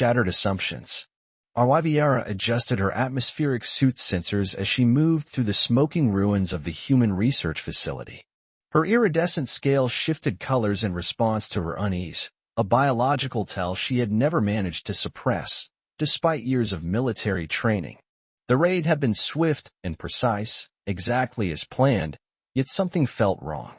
shattered assumptions. Arwiviera adjusted her atmospheric suit sensors as she moved through the smoking ruins of the human research facility. Her iridescent scale shifted colors in response to her unease, a biological tell she had never managed to suppress, despite years of military training. The raid had been swift and precise, exactly as planned, yet something felt wrong.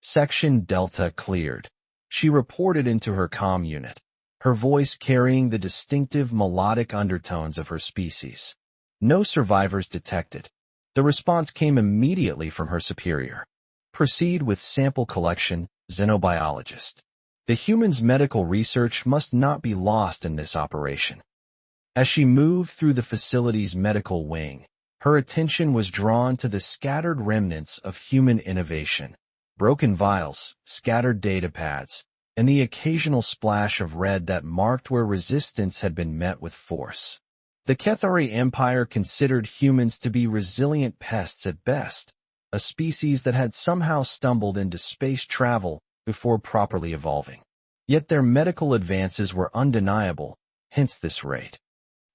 Section Delta cleared. She reported into her comm unit, her voice carrying the distinctive melodic undertones of her species. No survivors detected. The response came immediately from her superior. Proceed with sample collection, xenobiologist. The human's medical research must not be lost in this operation. As she moved through the facility's medical wing, her attention was drawn to the scattered remnants of human innovation. Broken vials, scattered datapads, and the occasional splash of red that marked where resistance had been met with force. The Kethari Empire considered humans to be resilient pests at best, a species that had somehow stumbled into space travel before properly evolving. Yet their medical advances were undeniable, hence this raid.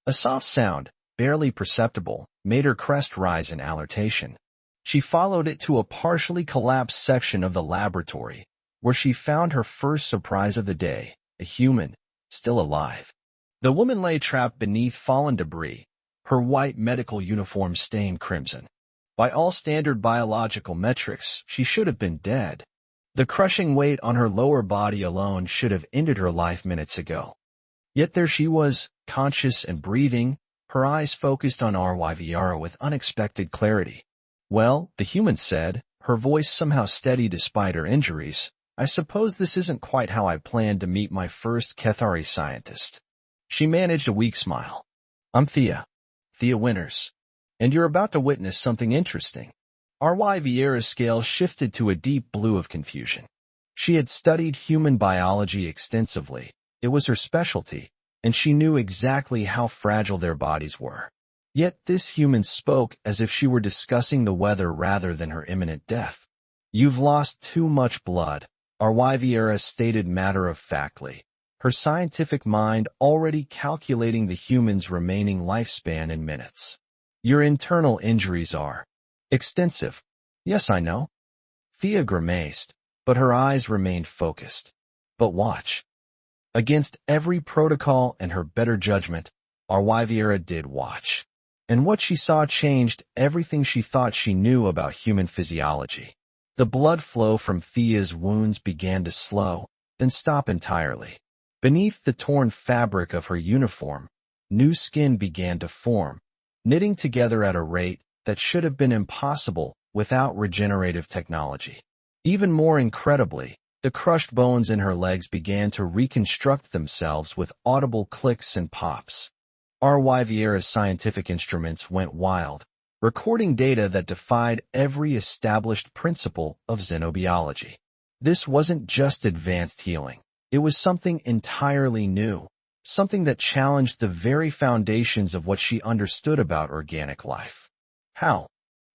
A soft sound, barely perceptible, made her crest rise in alertation. She followed it to a partially collapsed section of the laboratory, where she found her first surprise of the day, a human, still alive. The woman lay trapped beneath fallen debris, her white medical uniform stained crimson. By all standard biological metrics, she should have been dead. The crushing weight on her lower body alone should have ended her life minutes ago. Yet there she was, conscious and breathing, her eyes focused on Arwiviera with unexpected clarity. "Well," the human said, her voice somehow steady despite her injuries, "I suppose this isn't quite how I planned to meet my first Kethari scientist." She managed a weak smile. "I'm Thea. Thea Winters. And you're about to witness something interesting." Arwiviera's scale shifted to a deep blue of confusion. She had studied human biology extensively. It was her specialty, and she knew exactly how fragile their bodies were. Yet this human spoke as if she were discussing the weather rather than her imminent death. "You've lost too much blood," Arwiviera stated matter-of-factly, her scientific mind already calculating the human's remaining lifespan in minutes. "Your internal injuries are extensive." "Yes, I know." Thea grimaced, but her eyes remained focused. "But watch." Against every protocol and her better judgment, Arwiviera did watch. And what she saw changed everything she thought she knew about human physiology. The blood flow from Thea's wounds began to slow, then stop entirely. Beneath the torn fabric of her uniform, new skin began to form, knitting together at a rate that should have been impossible without regenerative technology. Even more incredibly, the crushed bones in her legs began to reconstruct themselves with audible clicks and pops. Arwiviera's scientific instruments went wild, recording data that defied every established principle of xenobiology. This wasn't just advanced healing. It was something entirely new, something that challenged the very foundations of what she understood about organic life. How?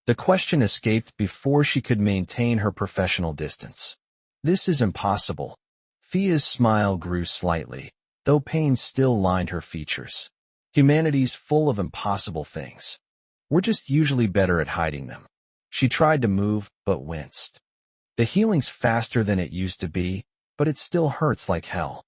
The question escaped before she could maintain her professional distance. "This is impossible." Thea's smile grew slightly, though pain still lined her features. "Humanity's full of impossible things. We're just usually better at hiding them." She tried to move, but winced. "The healing's faster than it used to be, but it still hurts like hell."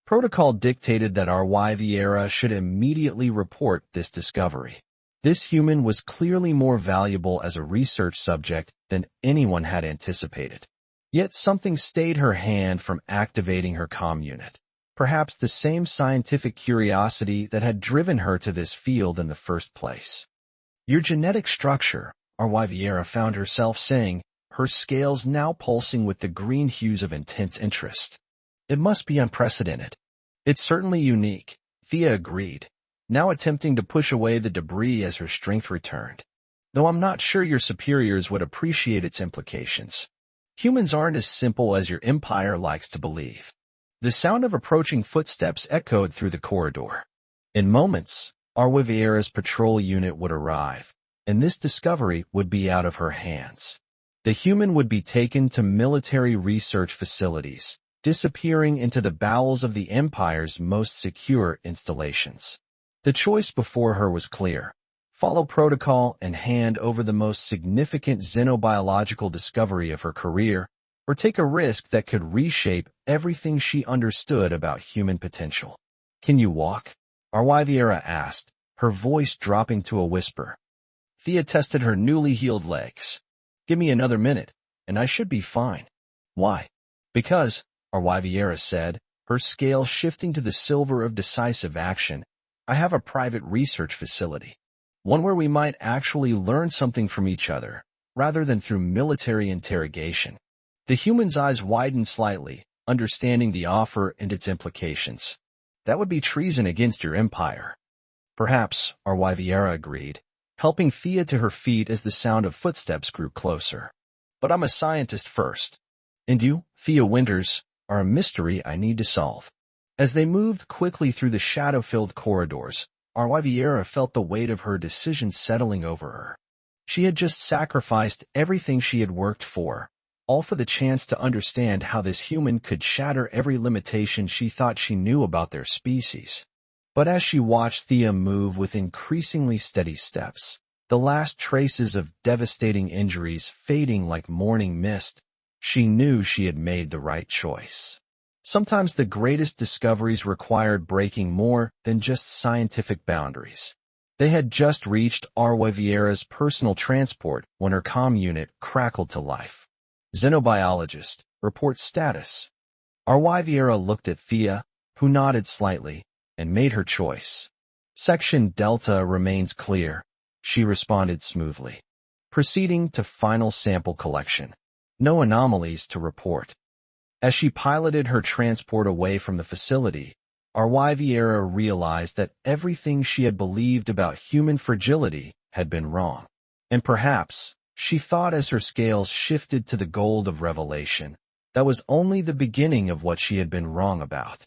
Protocol dictated that Arwiviera should immediately report this discovery. This human was clearly more valuable as a research subject than anyone had anticipated. Yet something stayed her hand from activating her comm unit. Perhaps the same scientific curiosity that had driven her to this field in the first place. "Your genetic structure," Arwiviera found herself saying, her scales now pulsing with the green hues of intense interest. "It must be unprecedented." "It's certainly unique," Thea agreed, now attempting to push away the debris as her strength returned. "Though I'm not sure your superiors would appreciate its implications. Humans aren't as simple as your empire likes to believe." The sound of approaching footsteps echoed through the corridor. In moments, Arwiviera's patrol unit would arrive, and this discovery would be out of her hands. The human would be taken to military research facilities, disappearing into the bowels of the Empire's most secure installations. The choice before her was clear: follow protocol and hand over the most significant xenobiological discovery of her career, or take a risk that could reshape everything she understood about human potential. "Can you walk?" Arwiviera asked, her voice dropping to a whisper. Thea tested her newly healed legs. "Give me another minute, and I should be fine." "Why?" "Because," Arwiviera said, her scale shifting to the silver of decisive action, "I have a private research facility. One where we might actually learn something from each other, rather than through military interrogation." The human's eyes widened slightly, understanding the offer and its implications. "That would be treason against your empire." "Perhaps," Arwiviera agreed, helping Thea to her feet as the sound of footsteps grew closer. "But I'm a scientist first. And you, Thea Winters, are a mystery I need to solve." As they moved quickly through the shadow-filled corridors, Arwiviera felt the weight of her decision settling over her. She had just sacrificed everything she had worked for, all for the chance to understand how this human could shatter every limitation she thought she knew about their species. But as she watched Thea move with increasingly steady steps, the last traces of devastating injuries fading like morning mist, she knew she had made the right choice. Sometimes the greatest discoveries required breaking more than just scientific boundaries. They had just reached Arwiviera's personal transport when her comm unit crackled to life. "Xenobiologist, report status." Arwiviera looked at Thea, who nodded slightly, and made her choice. "Section Delta remains clear," she responded smoothly. "Proceeding to final sample collection. No anomalies to report." As she piloted her transport away from the facility, Arwiviera realized that everything she had believed about human fragility had been wrong. And perhaps, she thought as her scales shifted to the gold of revelation, that was only the beginning of what she had been wrong about.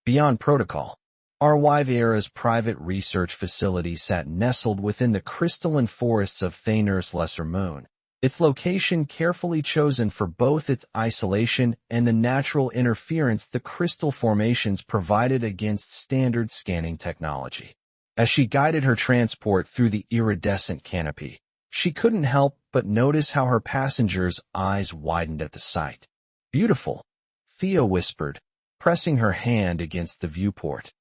Beyond protocol, Arwiviera's private research facility sat nestled within the crystalline forests of Thaner's lesser moon, its location carefully chosen for both its isolation and the natural interference the crystal formations provided against standard scanning technology. As she guided her transport through the iridescent canopy, she couldn't help but notice how her passengers' eyes widened at the sight. "Beautiful," Thea whispered, pressing her hand against the viewport.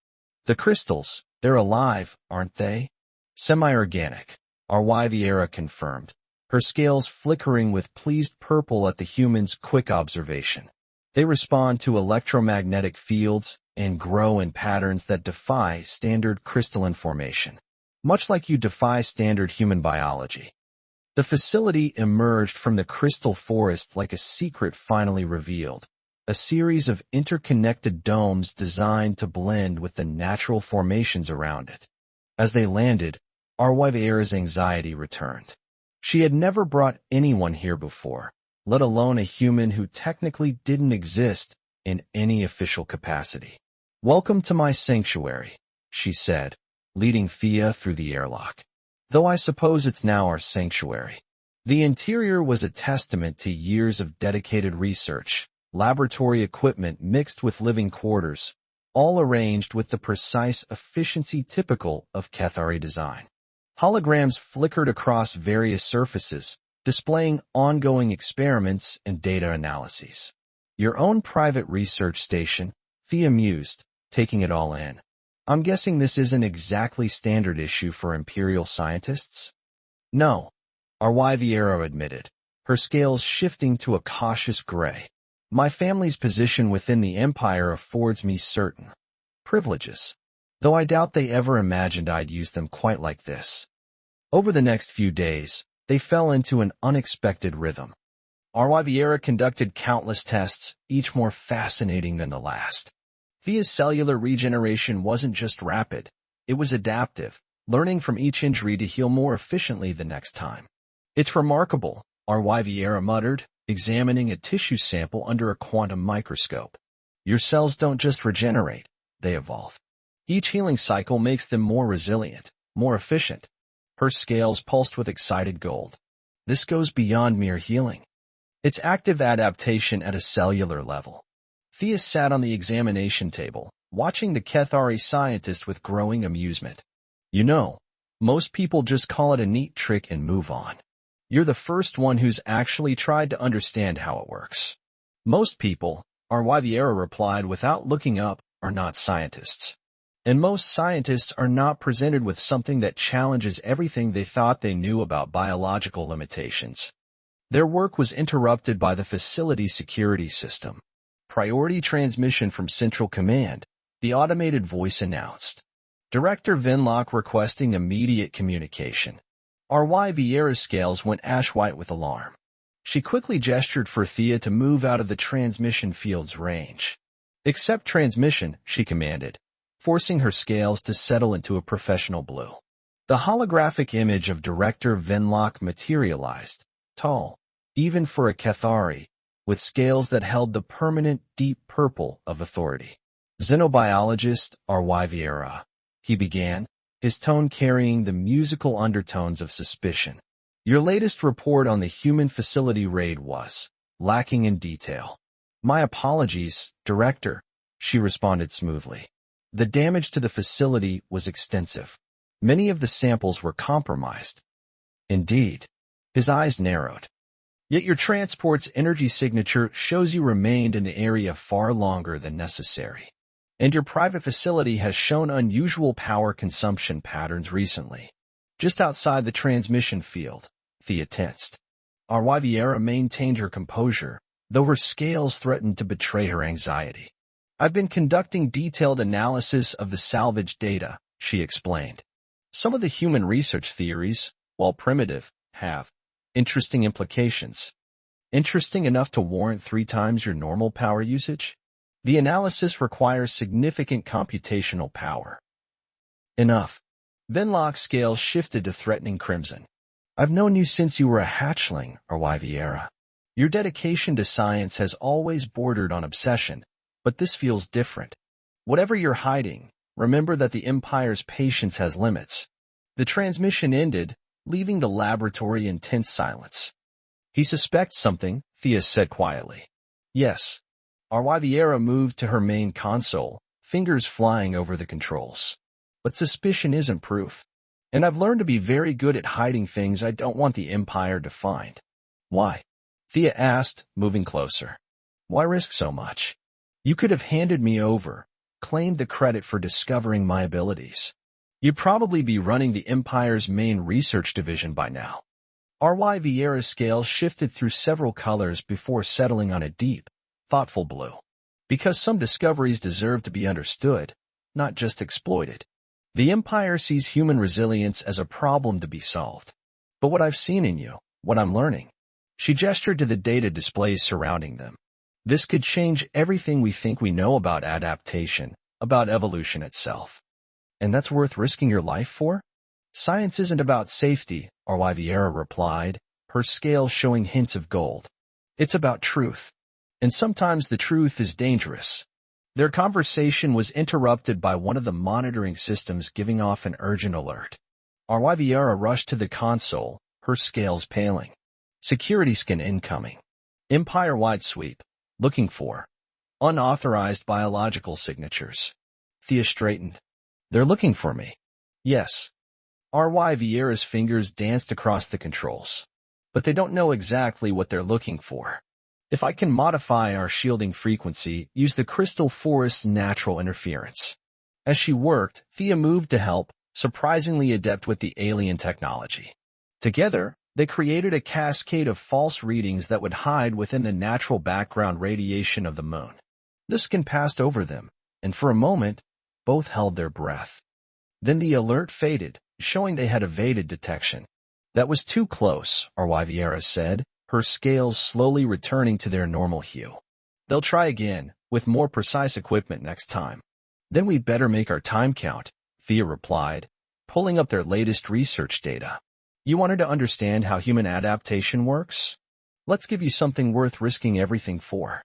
"The crystals, they're alive, aren't they?" "Semi-organic," Arwiviera confirmed, her scales flickering with pleased purple at the human's quick observation. "They respond to electromagnetic fields and grow in patterns that defy standard crystalline formation, much like you defy standard human biology." The facility emerged from the crystal forest like a secret finally revealed, a series of interconnected domes designed to blend with the natural formations around it. As they landed, Arwiviera's anxiety returned. She had never brought anyone here before, let alone a human who technically didn't exist in any official capacity. "Welcome to my sanctuary," she said, leading Thea through the airlock. "Though I suppose it's now our sanctuary." The interior was a testament to years of dedicated research, laboratory equipment mixed with living quarters, all arranged with the precise efficiency typical of Kethari design. Holograms flickered across various surfaces, displaying ongoing experiments and data analyses. "Your own private research station," Thea mused, taking it all in. "I'm guessing this isn't exactly standard issue for Imperial scientists?" "No," Arwiviera admitted, her scales shifting to a cautious gray. "My family's position within the Empire affords me certain privileges, though I doubt they ever imagined I'd use them quite like this." Over the next few days, they fell into an unexpected rhythm. Arwiviera conducted countless tests, each more fascinating than the last. Thea's cellular regeneration wasn't just rapid, it was adaptive, learning from each injury to heal more efficiently the next time. "It's remarkable," Arwiviera muttered, examining a tissue sample under a quantum microscope. "Your cells don't just regenerate, they evolve. Each healing cycle makes them more resilient, more efficient." Her scales pulsed with excited gold. "This goes beyond mere healing. It's active adaptation at a cellular level." Thea sat on the examination table, watching the Kethari scientist with growing amusement. You know, most people just call it a neat trick and move on. You're the first one who's actually tried to understand how it works. Most people, Arwiviera replied without looking up, are not scientists. And most scientists are not presented with something that challenges everything they thought they knew about biological limitations. Their work was interrupted by the facility security system. Priority transmission from Central Command, the automated voice announced. Director Venlock requesting immediate communication. RY Vieira's scales went ash-white with alarm. She quickly gestured for Thea to move out of the transmission field's range. Accept transmission, she commanded, forcing her scales to settle into a professional blue. The holographic image of Director Venlock materialized, tall, even for a Kethari, with scales that held the permanent deep purple of authority. Xenobiologist RY Vieira, he began, his tone carrying the musical undertones of suspicion. Your latest report on the human facility raid was lacking in detail. My apologies, Director, she responded smoothly. The damage to the facility was extensive. Many of the samples were compromised. Indeed. His eyes narrowed. Yet your transport's energy signature shows you remained in the area far longer than necessary. And your private facility has shown unusual power consumption patterns recently. Just outside the transmission field, Thea tensed. RY Vieira maintained her composure, though her scales threatened to betray her anxiety. I've been conducting detailed analysis of the salvage data, she explained. Some of the human research theories, while primitive, have interesting implications. Interesting enough to warrant 3 times your normal power usage? The analysis requires significant computational power. Enough. Venlock's scales shifted to threatening crimson. I've known you since you were a hatchling, RY Vieira. Your dedication to science has always bordered on obsession, but this feels different. Whatever you're hiding, remember that the Empire's patience has limits. The transmission ended, leaving the laboratory in tense silence. He suspects something, Thea said quietly. Yes. RY Vieira moved to her main console, fingers flying over the controls. But suspicion isn't proof. And I've learned to be very good at hiding things I don't want the Empire to find. Why? Thea asked, moving closer. Why risk so much? You could have handed me over, claimed the credit for discovering my abilities. You'd probably be running the Empire's main research division by now. RY Vieira's scale shifted through several colors before settling on a deep, thoughtful blue. Because some discoveries deserve to be understood, not just exploited. The Empire sees human resilience as a problem to be solved. But what I've seen in you, what I'm learning. She gestured to the data displays surrounding them. This could change everything we think we know about adaptation, about evolution itself. And that's worth risking your life for? Science isn't about safety, RY Vieira replied, her scale showing hints of gold. It's about truth. And sometimes the truth is dangerous. Their conversation was interrupted by one of the monitoring systems giving off an urgent alert. RY Vieira rushed to the console, her scales paling. Security scan incoming. Empire-wide sweep. Looking for unauthorized biological signatures. Thea straightened. They're looking for me. Yes. RY Vieira's fingers danced across the controls. But they don't know exactly what they're looking for. If I can modify our shielding frequency, use the crystal forest's natural interference. As she worked, Thea moved to help, surprisingly adept with the alien technology. Together, they created a cascade of false readings that would hide within the natural background radiation of the moon. The skin passed over them, and for a moment, both held their breath. Then the alert faded, showing they had evaded detection. That was too close, RY Vieira said, her scales slowly returning to their normal hue. They'll try again, with more precise equipment next time. Then we'd better make our time count, Thea replied, pulling up their latest research data. You wanted to understand how human adaptation works? Let's give you something worth risking everything for.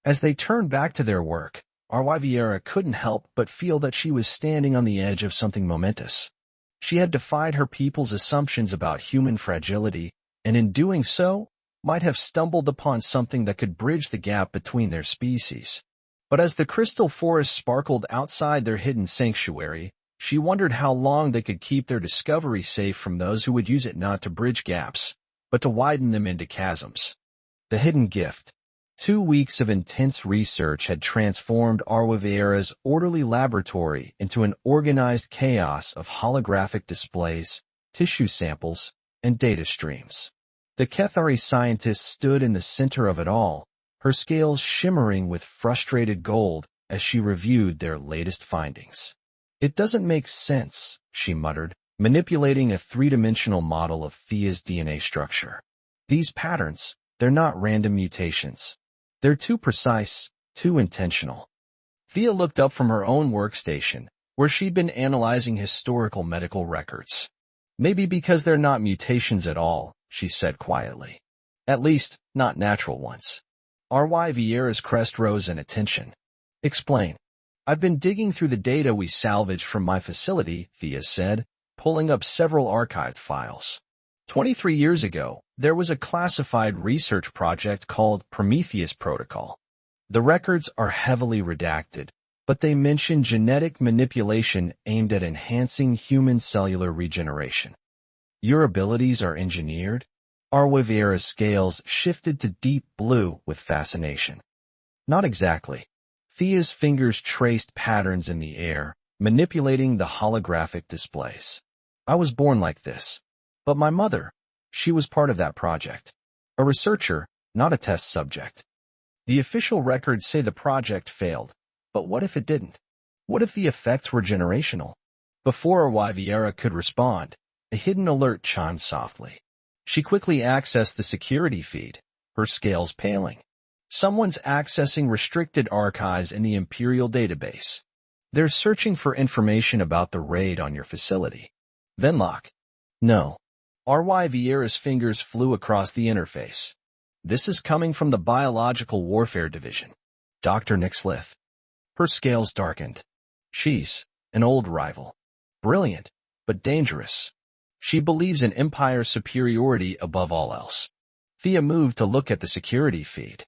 As they turned back to their work, RY Vieira couldn't help but feel that she was standing on the edge of something momentous. She had defied her people's assumptions about human fragility, and in doing so, might have stumbled upon something that could bridge the gap between their species. But as the crystal forest sparkled outside their hidden sanctuary, she wondered how long they could keep their discovery safe from those who would use it not to bridge gaps, but to widen them into chasms. The hidden gift. 2 weeks of intense research had transformed Arwaviera's orderly laboratory into an organized chaos of holographic displays, tissue samples, and data streams. The Kethari scientist stood in the center of it all, her scales shimmering with frustrated gold as she reviewed their latest findings. "It doesn't make sense," she muttered, manipulating a three-dimensional model of Thea's DNA structure. "These patterns, they're not random mutations. They're too precise, too intentional." Thea looked up from her own workstation, where she'd been analyzing historical medical records. "Maybe because they're not mutations at all," she said quietly. "At least, not natural ones." R.Y. Vieira's crest rose in attention. "Explain." "I've been digging through the data we salvaged from my facility," Thea said, pulling up several archived files. 23 years ago, there was a classified research project called Prometheus Protocol. The records are heavily redacted, but they mention genetic manipulation aimed at enhancing human cellular regeneration. "Your abilities are engineered?" Arwaviera's scales shifted to deep blue with fascination. "Not exactly." Thea's fingers traced patterns in the air, manipulating the holographic displays. "I was born like this. But my mother, she was part of that project. A researcher, not a test subject. The official records say the project failed. But what if it didn't? What if the effects were generational?" Before Arwaviera could respond, a hidden alert chimed softly. She quickly accessed the security feed, her scales paling. "Someone's accessing restricted archives in the Imperial database. They're searching for information about the raid on your facility." "Venlock." "No." R.Y. Vieira's fingers flew across the interface. "This is coming from the Biological Warfare Division. Dr. Nixlith." Her scales darkened. "She's an old rival. Brilliant, but dangerous. She believes in Empire superiority above all else." Thea moved to look at the security feed.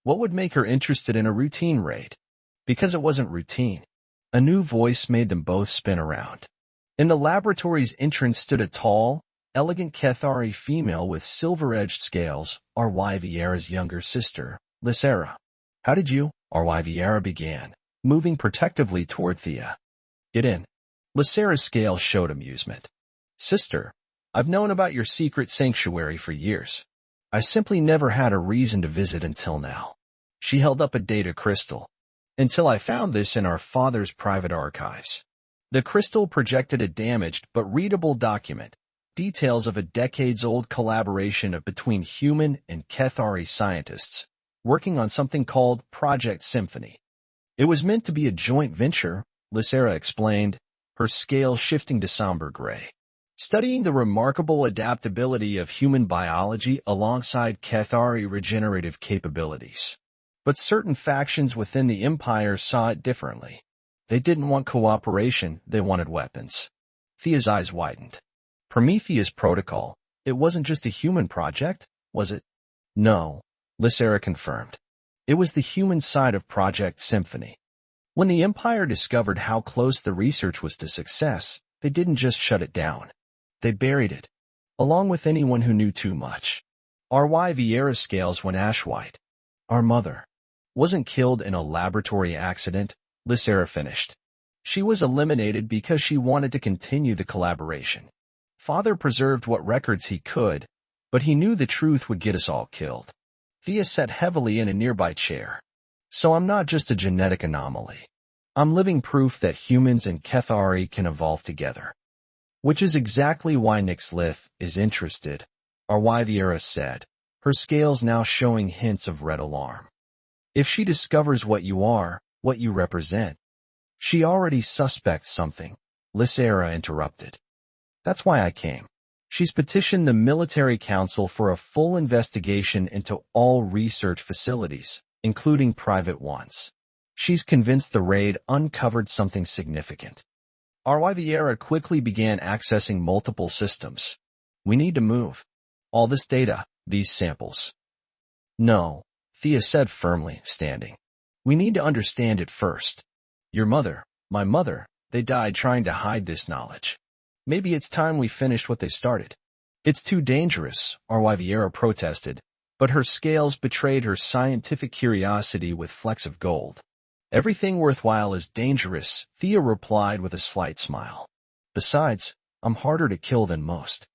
What would make her interested in a routine raid? Because it wasn't routine. A new voice made them both spin around. In the laboratory's entrance stood a tall, elegant Kethari female with silver-edged scales, R.Y. Vieira's younger sister, Lysera. "How did you?" R.Y. Vieira began, moving protectively toward Thea. "Get in." Lysera's scales showed amusement. "Sister, I've known about your secret sanctuary for years. I simply never had a reason to visit until now." She held up a data crystal. "Until I found this in our father's private archives." The crystal projected a damaged but readable document, details of a decades-old collaboration between human and Kethari scientists, working on something called Project Symphony. "It was meant to be a joint venture," Lysera explained, her scales shifting to somber gray. "Studying the remarkable adaptability of human biology alongside Kethari regenerative capabilities. But certain factions within the Empire saw it differently. They didn't want cooperation, they wanted weapons." Thea's eyes widened. "Prometheus Protocol, it wasn't just a human project, was it?" "No," Lysera confirmed. "It was the human side of Project Symphony. When the Empire discovered how close the research was to success, they didn't just shut it down. They buried it, along with anyone who knew too much." R.Y. Vieira's scales went ash-white. "Our mother wasn't killed in a laboratory accident," Lysera finished. "She was eliminated because she wanted to continue the collaboration. Father preserved what records he could, but he knew the truth would get us all killed." Thea sat heavily in a nearby chair. "So I'm not just a genetic anomaly. I'm living proof that humans and Kethari can evolve together." "Which is exactly why Nixlith is interested," R.Y. Vieira said, her scales now showing hints of red alarm. "If she discovers what you are, what you represent." "She already suspects something," Lysera interrupted. "That's why I came. She's petitioned the Military Council for a full investigation into all research facilities, including private ones. She's convinced the raid uncovered something significant." R.Y. Vieira quickly began accessing multiple systems. "We need to move. All this data, these samples." "No," Thea said firmly, standing. We need to understand it first. Your mother, my mother, they died trying to hide this knowledge. Maybe it's time we finished what they started. It's too dangerous, RY Vieira protested, but her scales betrayed her scientific curiosity with flecks of gold. Everything worthwhile is dangerous, Thea replied with a slight smile. Besides, I'm harder to kill than most.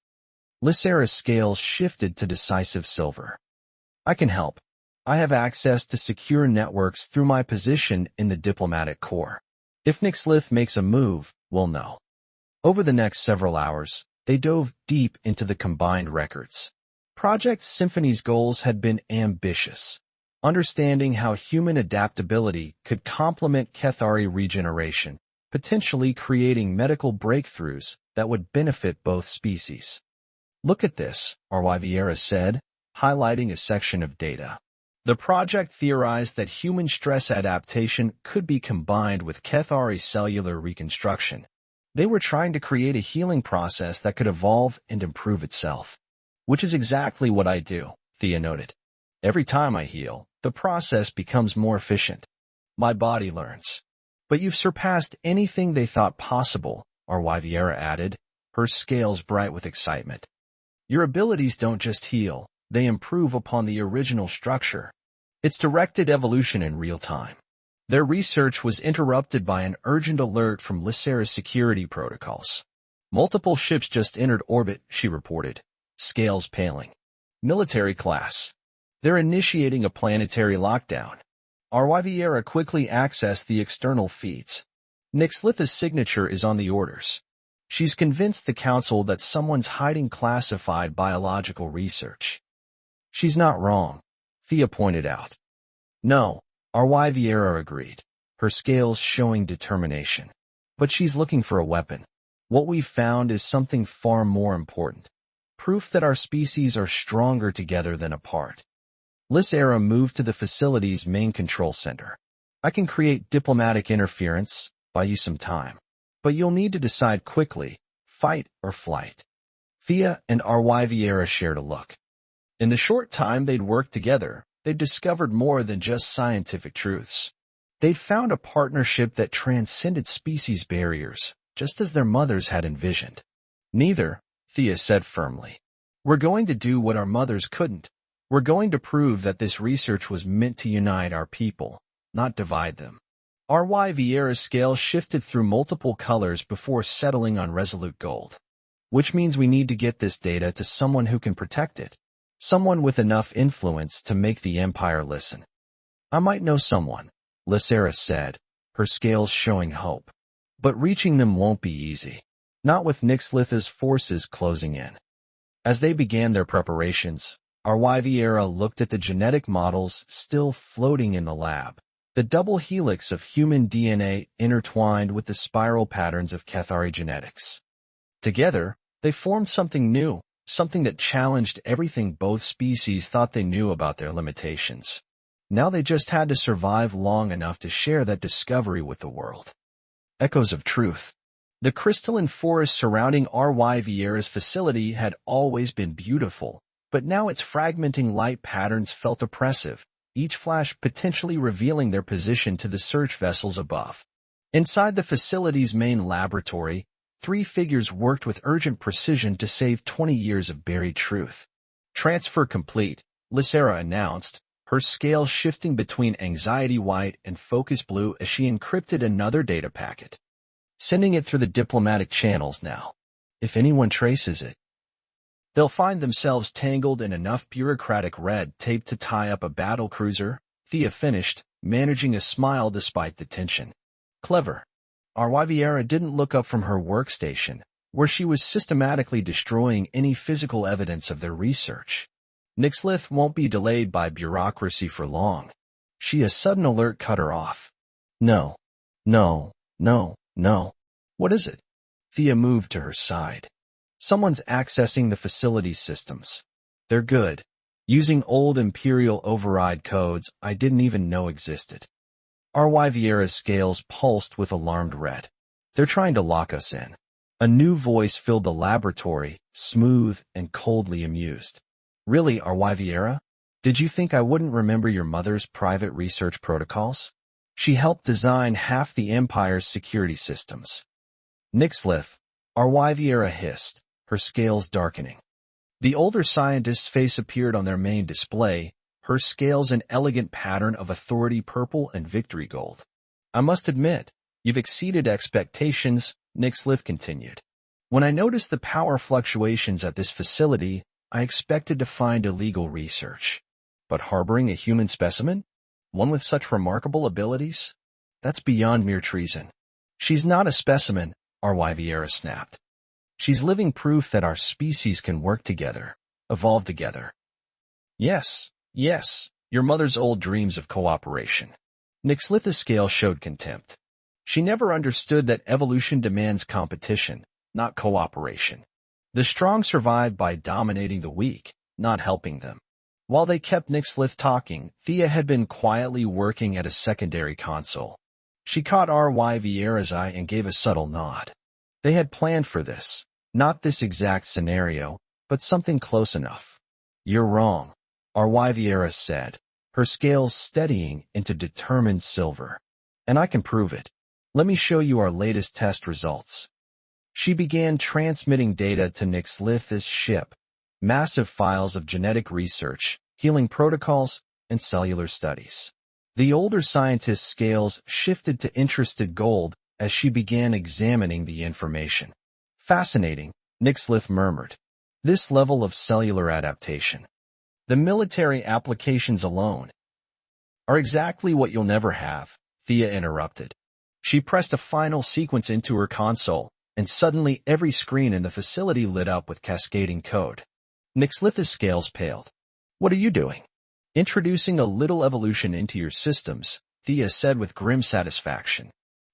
Lysera's scales shifted to decisive silver. I can help. I have access to secure networks through my position in the diplomatic corps. If Nixlith makes a move, we'll know. Over the next several hours, they dove deep into the combined records. Project Symphony's goals had been ambitious. Understanding how human adaptability could complement Cathari regeneration, potentially creating medical breakthroughs that would benefit both species. Look at this, RY Vieira said, highlighting a section of data. The project theorized that human stress adaptation could be combined with Cathari cellular reconstruction. They were trying to create a healing process that could evolve and improve itself. Which is exactly what I do, Thea noted. Every time I heal, the process becomes more efficient. My body learns. But you've surpassed anything they thought possible, RY Vieira added, her scales bright with excitement. Your abilities don't just heal, they improve upon the original structure. It's directed evolution in real time. Their research was interrupted by an urgent alert from Lysera's security protocols. Multiple ships just entered orbit, she reported, scales paling. Military class. They're initiating a planetary lockdown. RY Vieira quickly accessed the external feeds. Nixlitha's signature is on the orders. She's convinced the Council that someone's hiding classified biological research. She's not wrong, Thea pointed out. No, RY Vieira agreed, her scales showing determination. But she's looking for a weapon. What we've found is something far more important. Proof that our species are stronger together than apart. Lysera moved to the facility's main control center. I can create diplomatic interference, buy you some time. But you'll need to decide quickly, fight or flight. Thea and RY Vieira shared a look. In the short time they'd worked together, they'd discovered more than just scientific truths. They'd found a partnership that transcended species barriers, just as their mothers had envisioned. Neither, Thea said firmly. We're going to do what our mothers couldn't. We're going to prove that this research was meant to unite our people, not divide them. RY Vieira's scale shifted through multiple colors before settling on resolute gold. Which means we need to get this data to someone who can protect it. Someone with enough influence to make the Empire listen. I might know someone, Lysera said, her scales showing hope. But reaching them won't be easy. Not with Nixlitha's forces closing in. As they began their preparations, RY Vieira looked at the genetic models still floating in the lab. The double helix of human DNA intertwined with the spiral patterns of Cathari genetics. Together, they formed something new, something that challenged everything both species thought they knew about their limitations. Now they just had to survive long enough to share that discovery with the world. Echoes of truth. The crystalline forest surrounding RY Vieira's facility had always been beautiful, but now its fragmenting light patterns felt oppressive, each flash potentially revealing their position to the search vessels above. Inside the facility's main laboratory, 3 figures worked with urgent precision to save 20 years of buried truth. Transfer complete, Lysera announced, her scale shifting between anxiety white and focus blue as she encrypted another data packet. Sending it through the diplomatic channels now. If anyone traces it, they'll find themselves tangled in enough bureaucratic red tape to tie up a battle cruiser, Thea finished, managing a smile despite the tension. Clever. RY Vieira didn't look up from her workstation, where she was systematically destroying any physical evidence of their research. Nixlith won't be delayed by bureaucracy for long. A sudden alert cut her off. No. What is it? Thea moved to her side. Someone's accessing the facility's systems. They're good. Using old Imperial override codes I didn't even know existed. RY Vieira's scales pulsed with alarmed red. They're trying to lock us in. A new voice filled the laboratory, smooth and coldly amused. Really, RY Vieira? Did you think I wouldn't remember your mother's private research protocols? She helped design half the Empire's security systems. Nixlith, HFY Vieira hissed, her scales darkening. The older scientist's face appeared on their main display, her scales an elegant pattern of authority purple and victory gold. I must admit, you've exceeded expectations, Nixlith continued. When I noticed the power fluctuations at this facility, I expected to find illegal research. But harboring a human specimen? One with such remarkable abilities? That's beyond mere treason. She's not a specimen, HFY Vieira snapped. She's living proof that our species can work together, evolve together. Yes, your mother's old dreams of cooperation. Nixlith's scale showed contempt. She never understood that evolution demands competition, not cooperation. The strong survive by dominating the weak, not helping them. While they kept Nixlith talking, Thea had been quietly working at a secondary console. She caught HFY Vieira's eye and gave a subtle nod. They had planned for this, not this exact scenario, but something close enough. You're wrong, HFY Vieira said, her scales steadying into determined silver. And I can prove it. Let me show you our latest test results. She began transmitting data to Nixlith's ship, massive files of genetic research, healing protocols, and cellular studies. The older scientist's scales shifted to interested gold as she began examining the information. Fascinating, Nixlith murmured. This level of cellular adaptation. The military applications alone are exactly what you'll never have, Thea interrupted. She pressed a final sequence into her console, and suddenly every screen in the facility lit up with cascading code. Nixlith's scales paled. What are you doing? Introducing a little evolution into your systems, Thea said with grim satisfaction.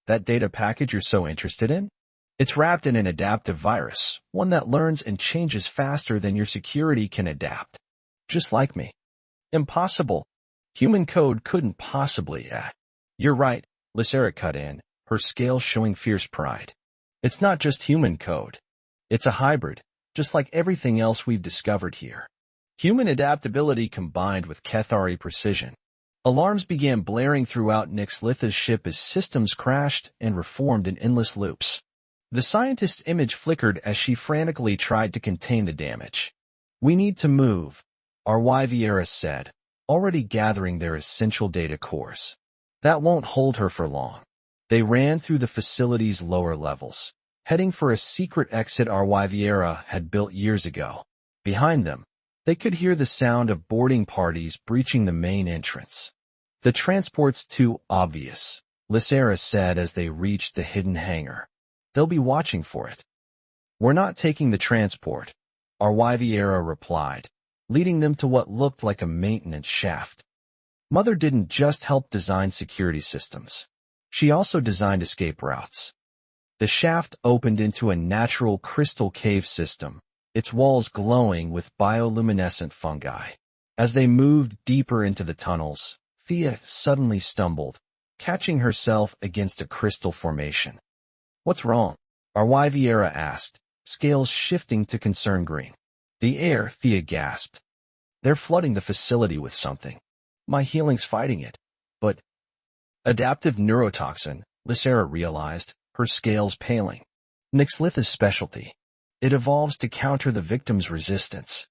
That data package you're so interested in? It's wrapped in an adaptive virus, one that learns and changes faster than your security can adapt. Just like me. Impossible. Human code couldn't possibly. You're right, Lysera cut in, her scales showing fierce pride. It's not just human code. It's a hybrid, just like everything else we've discovered here. Human adaptability combined with Cathari precision. Alarms began blaring throughout Nixlith's ship as systems crashed and reformed in endless loops. The scientist's image flickered as she frantically tried to contain the damage. We need to move, HFY Vieira said, already gathering their essential data cores. That won't hold her for long. They ran through the facility's lower levels, heading for a secret exit HFY Vieira had built years ago. Behind them, they could hear the sound of boarding parties breaching the main entrance. The transport's too obvious, Lysera said as they reached the hidden hangar. They'll be watching for it. We're not taking the transport, HFY Vieira replied, leading them to what looked like a maintenance shaft. Mother didn't just help design security systems. She also designed escape routes. The shaft opened into a natural crystal cave system, its walls glowing with bioluminescent fungi. As they moved deeper into the tunnels, Thea suddenly stumbled, catching herself against a crystal formation. What's wrong? HFY Vieira asked, scales shifting to concern green. The air, Thea gasped. They're flooding the facility with something. My healing's fighting it. But adaptive neurotoxin, Lysera realized, her scales paling. Nixlith's specialty. It evolves to counter the victim's resistance.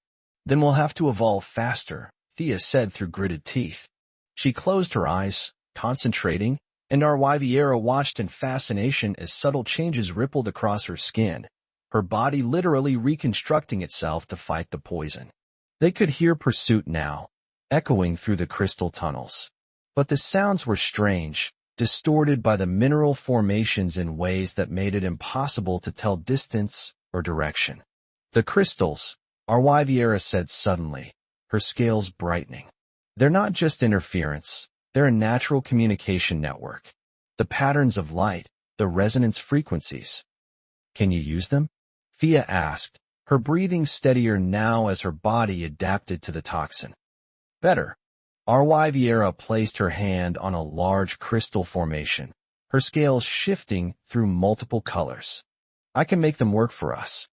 Then we'll have to evolve faster, Thea said through gritted teeth. She closed her eyes, concentrating, and HFY Vieira watched in fascination as subtle changes rippled across her skin, her body literally reconstructing itself to fight the poison. They could hear pursuit now, echoing through the crystal tunnels. But the sounds were strange, distorted by the mineral formations in ways that made it impossible to tell distance or direction. The crystals, HFY Vieira said suddenly, her scales brightening. They're not just interference, they're a natural communication network. The patterns of light, the resonance frequencies. Can you use them? Thea asked, her breathing steadier now as her body adapted to the toxin. Better. HFY Vieira placed her hand on a large crystal formation, her scales shifting through multiple colors. I can make them work for us.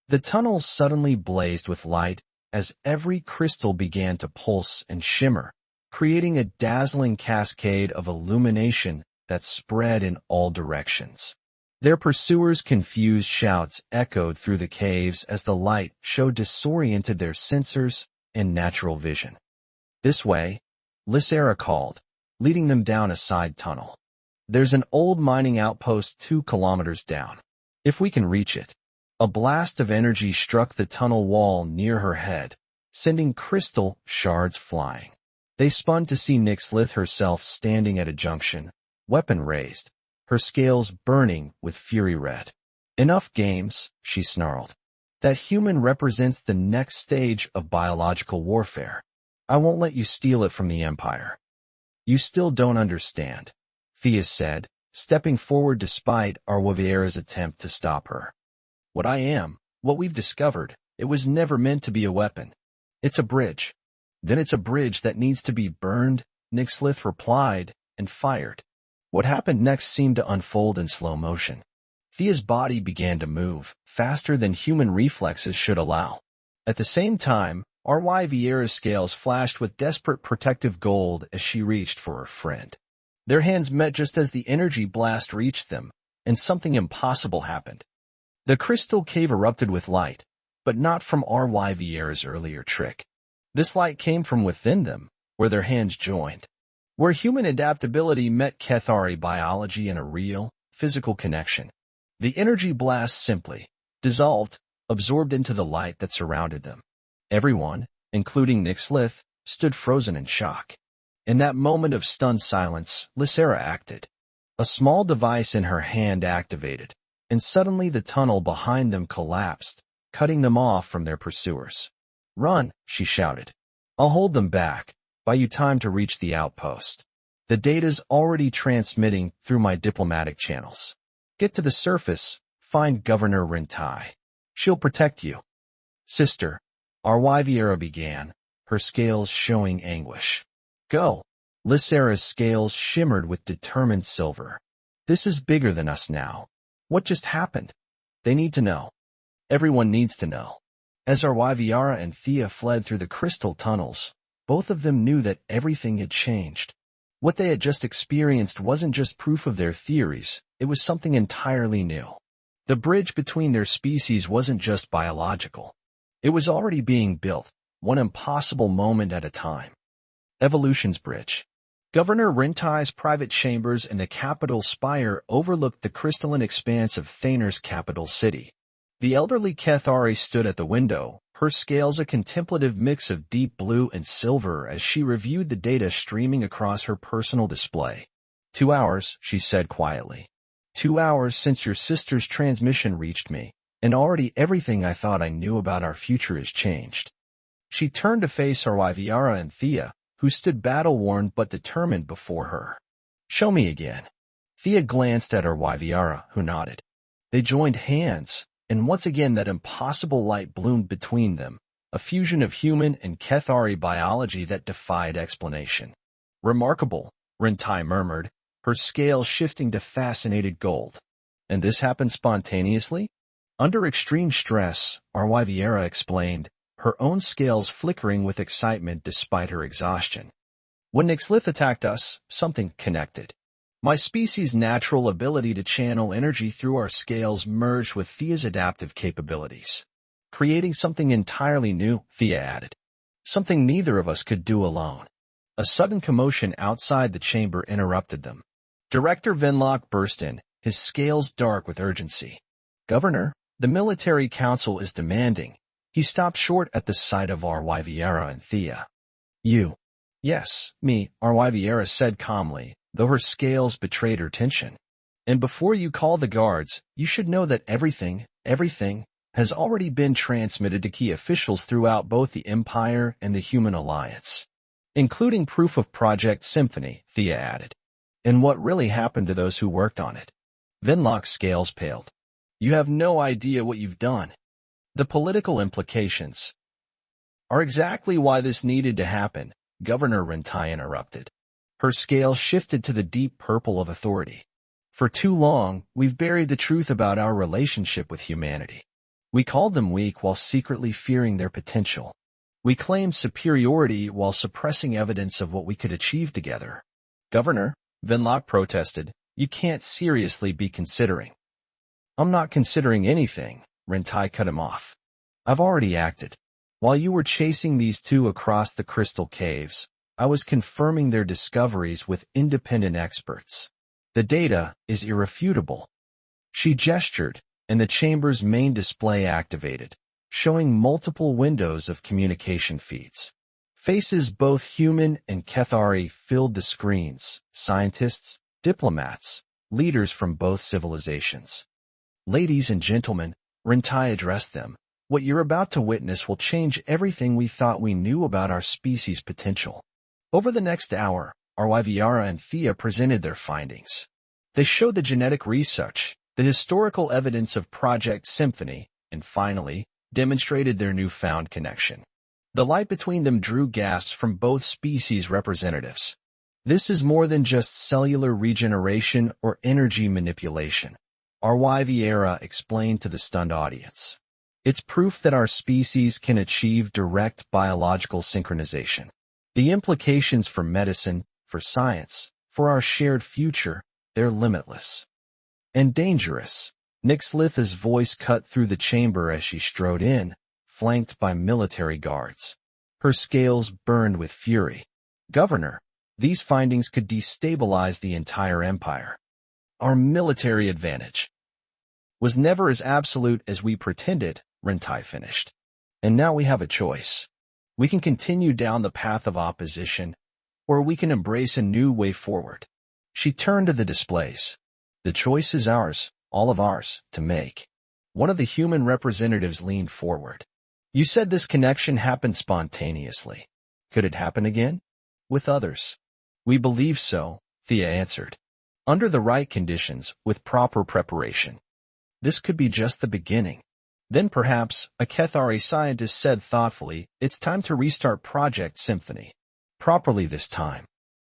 The tunnel suddenly blazed with light as every crystal began to pulse and shimmer, creating a dazzling cascade of illumination that spread in all directions. Their pursuers' confused shouts echoed through the caves as the light show disoriented their sensors and natural vision. "This way," Lysera called, leading them down a side tunnel. "There's an old mining outpost 2 kilometers down. If we can reach it." A blast of energy struck the tunnel wall near her head, sending crystal shards flying. They spun to see Nixlith herself standing at a junction, weapon raised, her scales burning with fury red. "Enough games," she snarled. "That human represents the next stage of biological warfare. I won't let you steal it from the Empire." "You still don't understand," Thea said, stepping forward despite Arwaviera's attempt to stop her. What we've discovered, it was never meant to be a weapon. It's a bridge." "Then it's a bridge that needs to be burned," Nixlith replied, and fired. What happened next seemed to unfold in slow motion. Thea's body began to move, faster than human reflexes should allow. At the same time, R.Y. Vieira's scales flashed with desperate protective gold as she reached for her friend. Their hands met just as the energy blast reached them, and something impossible happened. The crystal cave erupted with light, but not from R.Y. Vieira's earlier trick. This light came from within them, where their hands joined. Where human adaptability met Cathari biology in a real, physical connection. The energy blast simply dissolved, absorbed into the light that surrounded them. Everyone, including Nixlith, stood frozen in shock. In that moment of stunned silence, Lysera acted. A small device in her hand activated, and suddenly the tunnel behind them collapsed, cutting them off from their pursuers. "Run," she shouted. "I'll hold them back, buy you time to reach the outpost. The data's already transmitting through my diplomatic channels. Get to the surface, find Governor Rentai. She'll protect you." "Sister," R.Y. Vieira began, her scales showing anguish. "Go." Lysera's scales shimmered with determined silver. "This is bigger than us now. What just happened? They need to know. Everyone needs to know." As R.Y. Vieira and Thea fled through the crystal tunnels, both of them knew that everything had changed. What they had just experienced wasn't just proof of their theories, it was something entirely new. The bridge between their species wasn't just biological. It was already being built, one impossible moment at a time. Evolution's bridge. Governor Rentai's private chambers in the capital spire overlooked the crystalline expanse of Thaner's capital city. The elderly Cathari stood at the window, her scales a contemplative mix of deep blue and silver as she reviewed the data streaming across her personal display. 2 hours, she said quietly. 2 hours since your sister's transmission reached me, and already everything I thought I knew about our future has changed. She turned to face R.Y. Vieira and Thea, who stood battle-worn but determined before her. "Show me again." Thea glanced at R.Y. Vieira, who nodded. They joined hands, and once again that impossible light bloomed between them, a fusion of human and Cathari biology that defied explanation. "Remarkable," Rentai murmured, her scales shifting to fascinated gold. "And this happened spontaneously?" Under extreme stress, R.Y. Vieira explained, her own scales flickering with excitement despite her exhaustion. "When Nixlith attacked us, something connected. My species' natural ability to channel energy through our scales merged with Thea's adaptive capabilities, creating something entirely new," Thea added. "Something neither of us could do alone." A sudden commotion outside the chamber interrupted them. Director Venlock burst in, his scales dark with urgency. "Governor, the military council is demanding." He stopped short at the sight of R.Y. Vieira and Thea. "You?" "Yes, me," R.Y. Vieira said calmly, though her scales betrayed her tension. "And before you call the guards, you should know that everything has already been transmitted to key officials throughout both the Empire and the Human Alliance. Including proof of Project Symphony," Thea added. "And what really happened to those who worked on it?" Venlock's scales paled. "You have no idea what you've done. The political implications are exactly why this needed to happen," Governor Rentai interrupted. Her scales shifted to the deep purple of authority. "For too long, we've buried the truth about our relationship with humanity. We called them weak while secretly fearing their potential. We claimed superiority while suppressing evidence of what we could achieve together. Governor, Venlock protested, you can't seriously be considering. I'm not considering anything, Rentai cut him off. I've already acted. While you were chasing these two across the crystal caves, I was confirming their discoveries with independent experts. The data is irrefutable. She gestured, and the chamber's main display activated, showing multiple windows of communication feeds. Faces both human and Kethari filled the screens, scientists, diplomats, leaders from both civilizations. Ladies and gentlemen, Rentai addressed them. What you're about to witness will change everything we thought we knew about our species' potential. Over the next hour, Arwyviara and Thea presented their findings. They showed the genetic research, the historical evidence of Project Symphony, and finally, demonstrated their newfound connection. The light between them drew gasps from both species representatives. This is more than just cellular regeneration or energy manipulation, Arwyviara explained to the stunned audience. It's proof that our species can achieve direct biological synchronization. The implications for medicine, for science, for our shared future, they're limitless. And dangerous. Nixlitha's voice cut through the chamber as she strode in, flanked by military guards. Her scales burned with fury. Governor, these findings could destabilize the entire empire. Our military advantage was never as absolute as we pretended, Rentai finished. And now we have a choice. We can continue down the path of opposition, or we can embrace a new way forward. She turned to the displays. The choice is ours, all of ours, to make. One of the human representatives leaned forward. You said this connection happened spontaneously. Could it happen again? With others? We believe so, Thea answered. Under the right conditions, with proper preparation. This could be just the beginning. Then perhaps, a Kethari scientist said thoughtfully, it's time to restart Project Symphony. Properly this time.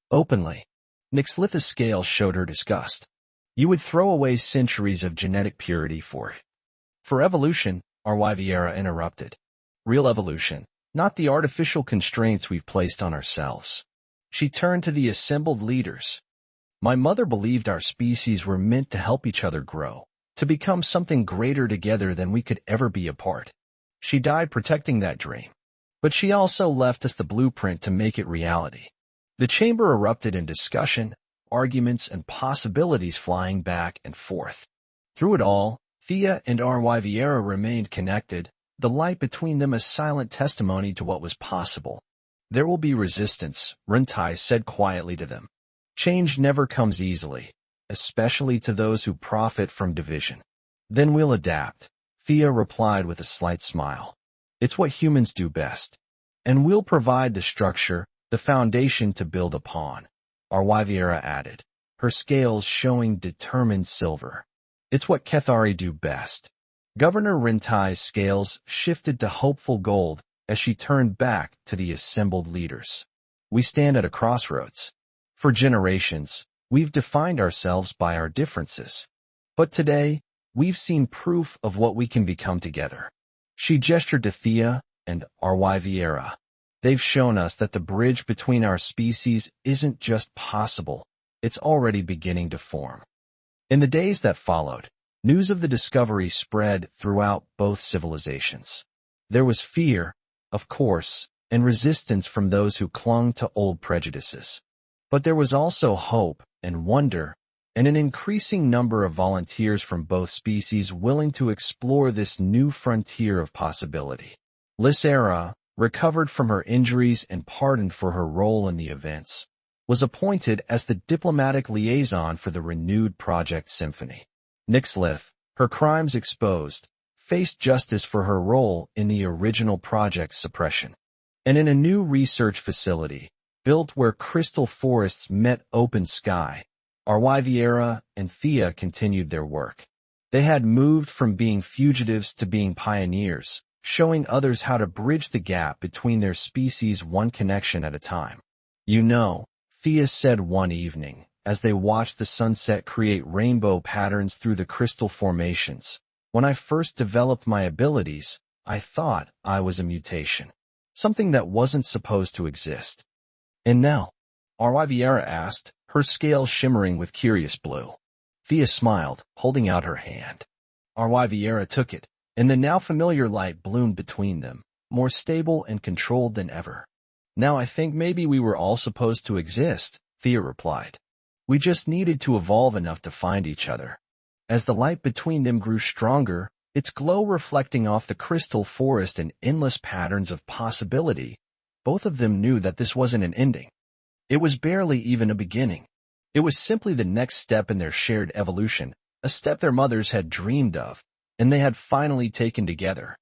Openly. Nixlitha's scale showed her disgust. You would throw away centuries of genetic purity for it. For evolution, Arwyviara interrupted. Real evolution, not the artificial constraints we've placed on ourselves. She turned to the assembled leaders. My mother believed our species were meant to help each other grow, to become something greater together than we could ever be apart. She died protecting that dream. But she also left us the blueprint to make it reality. The chamber erupted in discussion, arguments, and possibilities flying back and forth. Through it all, Thea and Arwyviara remained connected, the light between them a silent testimony to what was possible. There will be resistance, Rentai said quietly to them. Change never comes easily, especially to those who profit from division. Then we'll adapt, Thea replied with a slight smile. It's what humans do best. And we'll provide the structure, the foundation to build upon, Arwyviara added, her scales showing determined silver. It's what Kethari do best. Governor Rentai's scales shifted to hopeful gold as she turned back to the assembled leaders. We stand at a crossroads. For generations, we've defined ourselves by our differences. But today, we've seen proof of what we can become together. She gestured to Thea and Arwyviara. They've shown us that the bridge between our species isn't just possible, it's already beginning to form. In the days that followed, news of the discovery spread throughout both civilizations. There was fear, of course, and resistance from those who clung to old prejudices. But there was also hope and wonder, and an increasing number of volunteers from both species willing to explore this new frontier of possibility. Lysera, recovered from her injuries and pardoned for her role in the events, was appointed as the diplomatic liaison for the renewed Project Symphony. Nixlith, her crimes exposed, faced justice for her role in the original project's suppression. And in a new research facility, built where crystal forests met open sky, Arwyviara and Thea continued their work. They had moved from being fugitives to being pioneers, showing others how to bridge the gap between their species one connection at a time. You know, Thea said one evening, as they watched the sunset create rainbow patterns through the crystal formations, when I first developed my abilities, I thought I was a mutation. something that wasn't supposed to exist. And now? RY Vieira asked, her scales shimmering with curious blue. Thea smiled, holding out her hand. RY Vieira took it, and the now familiar light bloomed between them, more stable and controlled than ever. Now I think maybe we were all supposed to exist, Thea replied. We just needed to evolve enough to find each other. As the light between them grew stronger, its glow reflecting off the crystal forest in endless patterns of possibility, both of them knew that this wasn't an ending. It was barely even a beginning. It was simply the next step in their shared evolution, a step their mothers had dreamed of, and they had finally taken together.